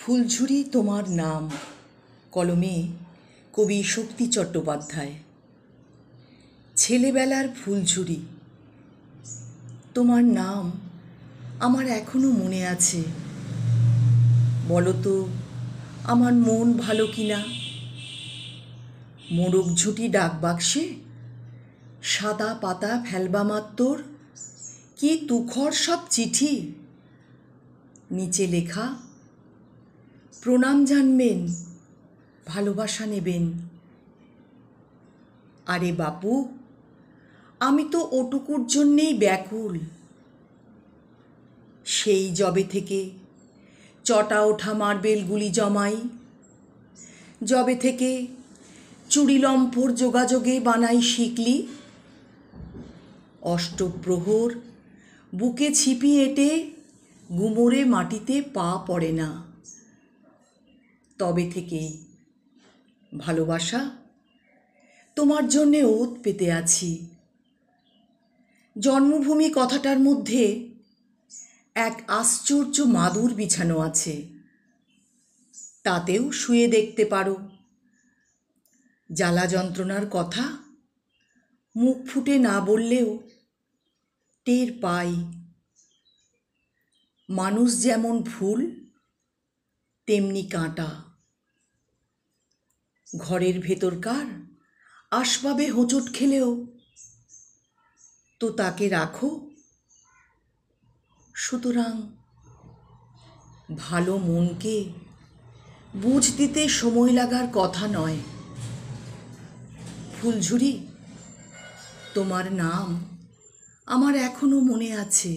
ফুলঝুরি তোমার নাম, কলমে কবি শক্তি চট্টোপাধ্যায়। ছেলেবেলার ফুলঝুরি, তোমার নাম আমার এখনো মনে আছে। বলো তো আমার মন ভালো কিনা? মোড়ক ঝুঁটি ডাকবাক্সে সাদা পাতা ফেলবা মাত্তর কি তুখর সব চিঠি, নিচে লেখা প্রণাম জানবেন, ভালোবাসা নেবেন। আরে বাপু, আমি তো ওটুকুর জন্যেই ব্যাকুল। সেই যবে থেকে চটা ওঠা মার্বেলগুলি জমাই, যবে থেকে চুড়িলম্ফর যোগাযোগে বানাই শিকলি, অষ্টপ্রহর বুকে ছিপি এঁটে গুমরে মাটিতে পা পড়ে না, তবে থেকেই ভালোবাসা তোমার জন্যে ওত পেতে আছি। জন্মভূমি কথাটার মধ্যে এক আশ্চর্য মাদুর বিছানো আছে, তাতেও শুয়ে দেখতে পারো। জ্বালা যন্ত্রণার কথা মুখ ফুটে না বললেও টের পাই। মানুষ যেমন ফুল তেমনি কাঁটা, ঘরের ভেতরকার আসবাবে হোঁচট খেলেও তো তাকে রাখো। সুতরাং ভালো মনকে বুঝ দিতে সময় লাগার কথা নয়। ফুলঝুরি, তোমার নাম আমার এখনো মনে আছে।